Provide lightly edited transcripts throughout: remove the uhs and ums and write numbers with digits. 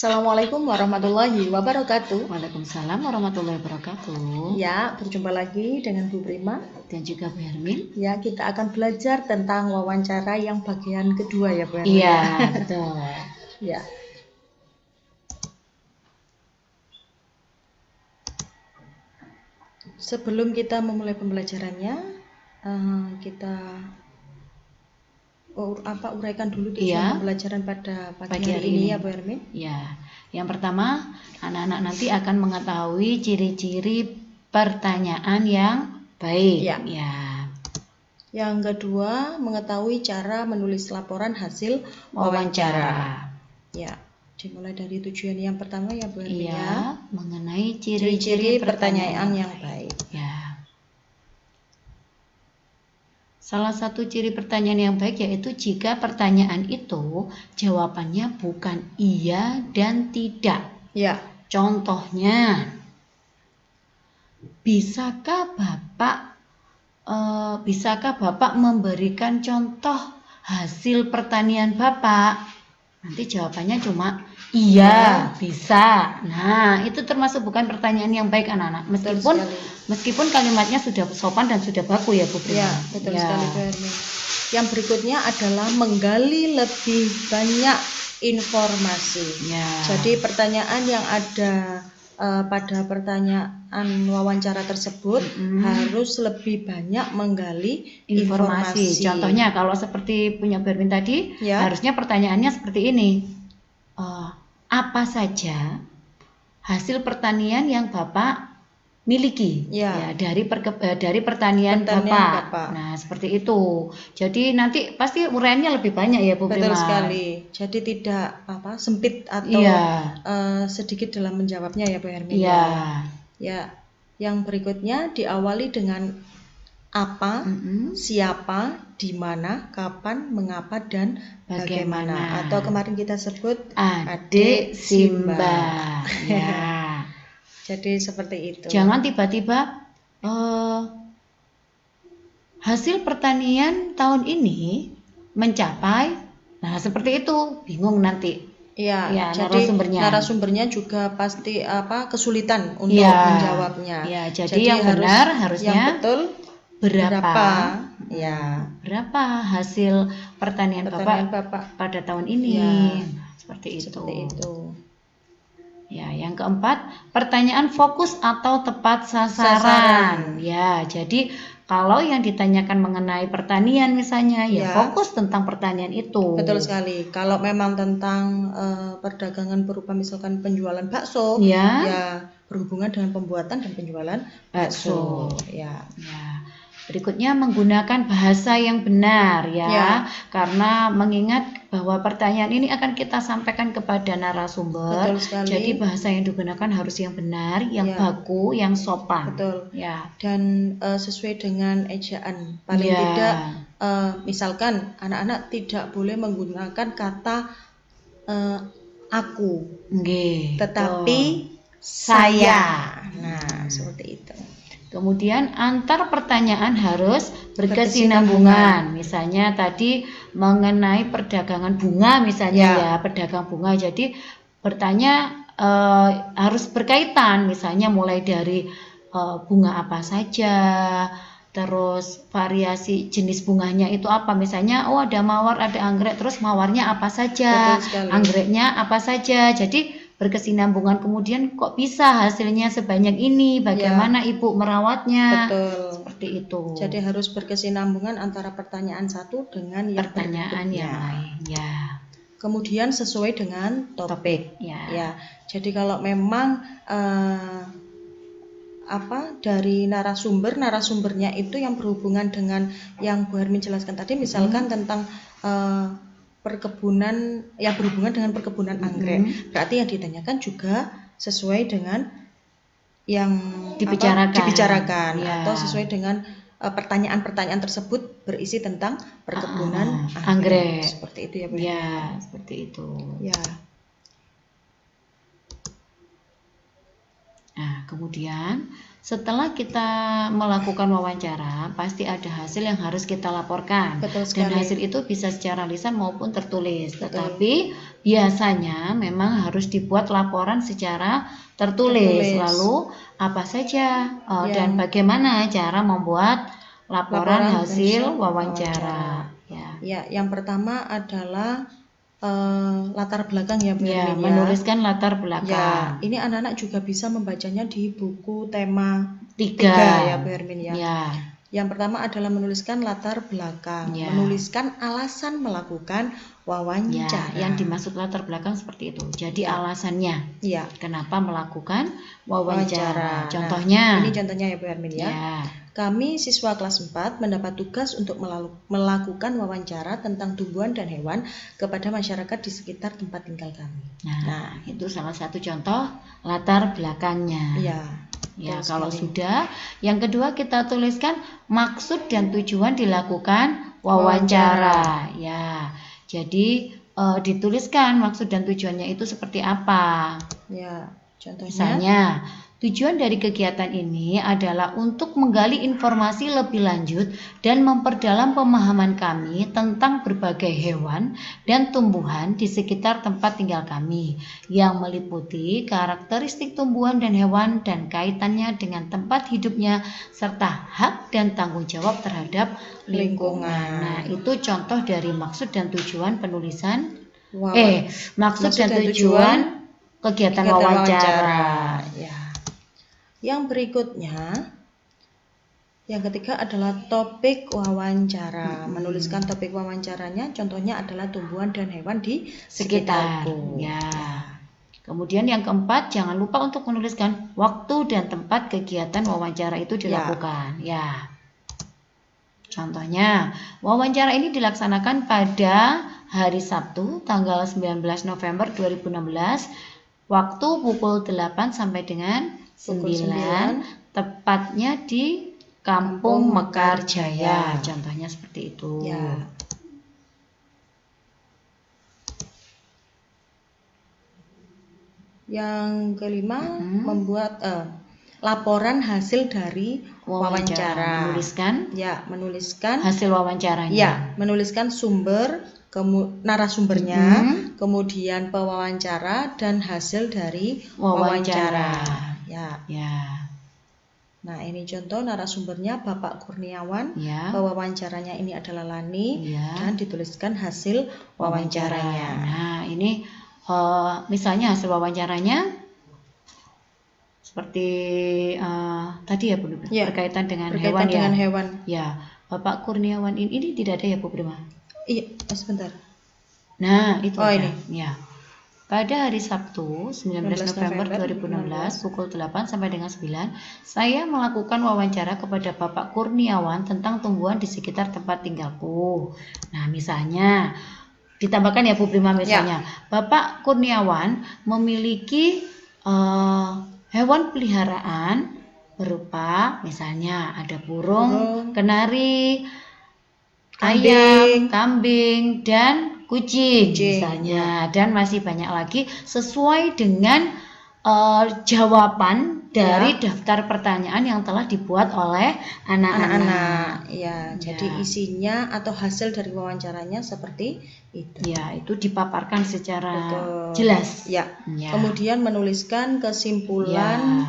Assalamualaikum warahmatullahi wabarakatuh. Waalaikumsalam warahmatullahi wabarakatuh. Ya, berjumpa lagi dengan Bu Prima Dan juga Bu Hermin. Ya, kita akan belajar tentang wawancara yang bagian kedua ya Bu Hermin. Iya, betul. Ya. Sebelum kita memulai pembelajarannya, kita uraikan dulu tujuan pembelajaran pada pagi hari ini ya Bu Hermin. Ya, yang pertama anak-anak nanti akan mengetahui ciri-ciri pertanyaan yang baik. Ya. Yang kedua, mengetahui cara menulis laporan hasil wawancara. Ya, dimulai dari tujuan yang pertama ya Bu Hermin ya. Mengenai ciri-ciri pertanyaan yang baik. Ya. Salah satu ciri pertanyaan yang baik yaitu jika pertanyaan itu jawabannya bukan iya dan tidak. Ya. Contohnya, bisakah Bapak memberikan contoh hasil pertanian Bapak? Nanti jawabannya cuma iya, bisa. Nah, itu termasuk bukan pertanyaan yang baik anak-anak. Meskipun kalimatnya sudah sopan dan sudah baku ya Bu Prima. Ya, betul sekali Bu Hermin. Yang berikutnya adalah menggali lebih banyak informasi. Ya. Jadi pertanyaan yang ada pada pertanyaan wawancara tersebut harus lebih banyak menggali informasi. Contohnya kalau seperti punya Bermin tadi, harusnya pertanyaannya seperti ini. Apa saja hasil pertanian yang Bapak miliki dari pertanian Bapak. Nah, seperti itu. Jadi nanti pasti uraiannya lebih banyak ya Bu Prima. Betul sekali. Jadi tidak sempit atau sedikit dalam menjawabnya ya Bu Hermin. Ya. Yang berikutnya diawali dengan apa, siapa, di mana, kapan, mengapa, dan bagaimana. Atau kemarin kita sebut adik Simba. Ya. Jadi seperti itu. Jangan tiba-tiba hasil pertanian tahun ini mencapai, nah seperti itu, bingung nanti. Ya, jadi narasumbernya juga pasti kesulitan untuk menjawabnya. Ya, jadi yang benar harusnya yang betul berapa hasil pertanian Bapak pada tahun ini. Seperti itu. Ya, yang keempat, pertanyaan fokus atau tepat sasaran. Ya, jadi kalau yang ditanyakan mengenai pertanian misalnya, fokus tentang pertanyaan itu. Betul sekali. Kalau memang tentang perdagangan berupa misalkan penjualan bakso, berhubungan dengan pembuatan dan penjualan bakso. Ya. Berikutnya menggunakan bahasa yang benar karena mengingat bahwa pertanyaan ini akan kita sampaikan kepada narasumber. Jadi bahasa yang digunakan harus yang benar, yang baku, yang sopan. Betul. Dan sesuai dengan ejaan. Paling tidak misalkan anak-anak tidak boleh menggunakan kata aku, tetapi saya. Nah, seperti itu. Kemudian antar pertanyaan harus berkesinambungan. Misalnya tadi mengenai perdagangan bunga misalnya pedagang bunga. Jadi bertanya harus berkaitan. Misalnya mulai dari bunga apa saja, terus variasi jenis bunganya itu apa. Misalnya ada mawar, ada anggrek, terus mawarnya apa saja, anggreknya apa saja. Jadi berkesinambungan, kemudian kok bisa hasilnya sebanyak ini, bagaimana Ibu merawatnya. Betul. Seperti itu. Jadi harus berkesinambungan antara pertanyaan satu dengan pertanyaan yang lain. Kemudian sesuai dengan topik. Jadi kalau memang dari narasumbernya itu yang berhubungan dengan yang Bu Hermin jelaskan tadi, misalkan tentang perkebunan yang berhubungan dengan perkebunan anggrek, berarti yang ditanyakan juga sesuai dengan yang dibicarakan atau sesuai dengan pertanyaan-pertanyaan tersebut berisi tentang perkebunan anggrek. Seperti itu ya Bu. Seperti itu. Nah, kemudian setelah kita melakukan wawancara, pasti ada hasil yang harus kita laporkan. Betul sekali. Dan hasil itu bisa secara lisan maupun tertulis. Tetapi biasanya memang harus dibuat laporan secara tertulis. Lalu apa saja dan bagaimana cara membuat laporan hasil wawancara. Ya, yang pertama adalah latar belakang ya Bu Hermin, menuliskan latar belakang. Ini anak-anak juga bisa membacanya di buku tema 3 ya Bu Hermin ya. Yang pertama adalah menuliskan latar belakang, menuliskan alasan melakukan wawancara. Yang dimaksud latar belakang seperti itu. Jadi alasannya. Kenapa melakukan wawancara. Contohnya. Ini contohnya ya Bu Hermin ya. Kami siswa kelas 4 mendapat tugas untuk melakukan wawancara tentang tumbuhan dan hewan kepada masyarakat di sekitar tempat tinggal kami. Nah, itu salah satu contoh latar belakangnya. Kalau sudah, yang kedua kita tuliskan maksud dan tujuan dilakukan wawancara. Jadi dituliskan maksud dan tujuannya itu seperti apa. Contohnya. Misalnya, tujuan dari kegiatan ini adalah untuk menggali informasi lebih lanjut dan memperdalam pemahaman kami tentang berbagai hewan dan tumbuhan di sekitar tempat tinggal kami, yang meliputi karakteristik tumbuhan dan hewan dan kaitannya dengan tempat hidupnya, serta hak dan tanggung jawab terhadap lingkungan. Nah, itu contoh dari maksud dan tujuan penulisan, maksud dan tujuan kegiatan wawancara. Yang berikutnya, yang ketiga adalah topik wawancara. Menuliskan topik wawancaranya, contohnya adalah tumbuhan dan hewan di sekitarku. Kemudian yang keempat, jangan lupa untuk menuliskan waktu dan tempat kegiatan wawancara itu dilakukan. Contohnya, wawancara ini dilaksanakan pada hari Sabtu, tanggal 19 November 2016, waktu pukul 8 sampai dengan 9, tepatnya di Kampung Mekarjaya. Contohnya seperti itu. Yang kelima, membuat laporan hasil dari wawancara. Menuliskan hasil wawancaranya. Menuliskan sumber, narasumbernya, kemudian pewawancara dan hasil dari wawancara. Nah, ini contoh narasumbernya Bapak Kurniawan, pewawancaranya ini adalah Lani, dan dituliskan hasil wawancaranya. Nah, ini misalnya hasil wawancaranya seperti tadi ya Bu, berkaitan dengan hewan. Bapak Kurniawan ini tidak ada ya Bu Prima? Iya, sebentar. Nah, itu ini. Pada hari Sabtu, 19 November 2016, pukul 8 sampai dengan 9, saya melakukan wawancara kepada Bapak Kurniawan tentang tumbuhan di sekitar tempat tinggalku. Nah, misalnya, ditambahkan ya Bu Prima, misalnya, Bapak Kurniawan memiliki hewan peliharaan berupa, misalnya, ada burung, kenari, ayam, kambing, dan kucing misalnya, dan masih banyak lagi sesuai dengan jawaban dari daftar pertanyaan yang telah dibuat oleh anak-anak. Jadi isinya atau hasil dari wawancaranya seperti itu. Itu dipaparkan secara jelas. Kemudian menuliskan kesimpulan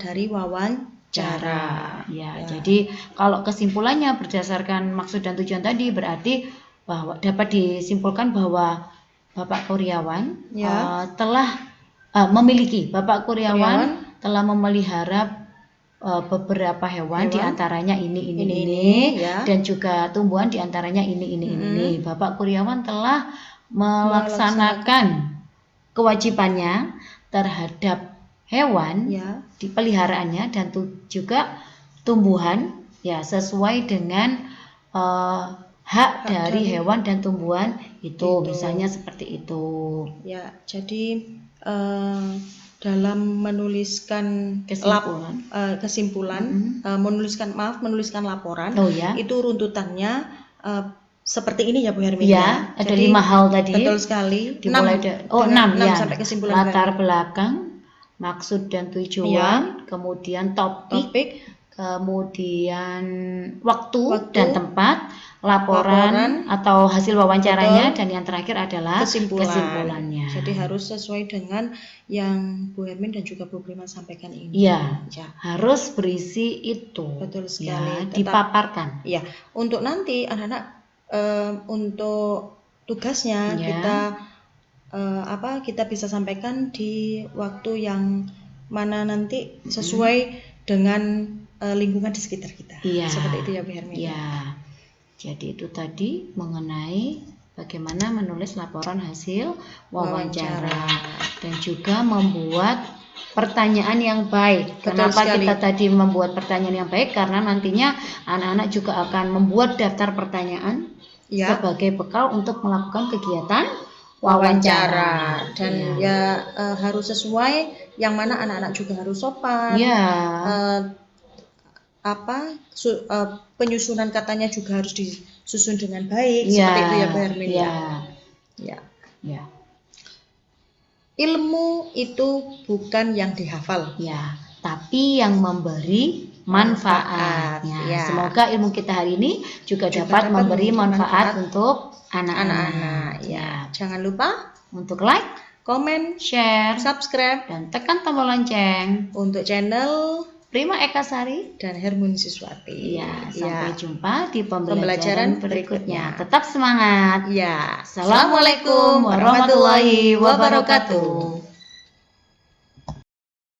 dari wawancara. Jadi kalau kesimpulannya berdasarkan maksud dan tujuan tadi, berarti bahwa dapat disimpulkan bahwa Bapak Kurniawan telah memiliki telah memelihara beberapa hewan, diantaranya ini, dan juga tumbuhan diantaranya ini. Bapak Kurniawan telah melaksanakan kewajibannya terhadap hewan di peliharaannya dan juga tumbuhan sesuai dengan hak dari hewan dan tumbuhan itu. Misalnya seperti itu. Jadi dalam menuliskan kesimpulan, menuliskan laporan, itu runtutannya seperti ini ya Bu Hermin. Ada 5 hal tadi. Betul sekali. Dimulai 6 sampai kesimpulan. Latar belakang, maksud dan tujuan, kemudian topik, kemudian waktu dan tempat, laporan atau hasil wawancaranya, dan yang terakhir adalah kesimpulannya. Jadi harus sesuai dengan yang Bu Hermin dan juga Bu Prima sampaikan ini. Ya, harus berisi itu. Betul sekali. Ya, dipaparkan. Ya, untuk nanti anak-anak untuk tugasnya kita bisa sampaikan di waktu yang mana nanti sesuai dengan lingkungan di sekitar kita. Seperti itu ya Bu Hermin. Ya. Jadi itu tadi mengenai bagaimana menulis laporan hasil wawancara dan juga membuat pertanyaan yang baik. Kenapa kita tadi membuat pertanyaan yang baik? Karena nantinya anak-anak juga akan membuat daftar pertanyaan sebagai bekal untuk melakukan kegiatan wawancara. Dan harus sesuai, yang mana anak-anak juga harus sopan. Penyusunan katanya juga harus disusun dengan baik, seperti itu ya Bu Hermin. Ilmu itu bukan yang dihafal, tapi yang memberi manfaat. Semoga ilmu kita hari ini juga dapat memberi manfaat untuk anak-anak. Jangan lupa untuk like, komen, share, subscribe, dan tekan tombol lonceng untuk channel Prima Ekasari dan Hermuni Siswati. Sampai jumpa di pembelajaran berikutnya. Tetap semangat. Assalamualaikum warahmatullahi wabarakatuh.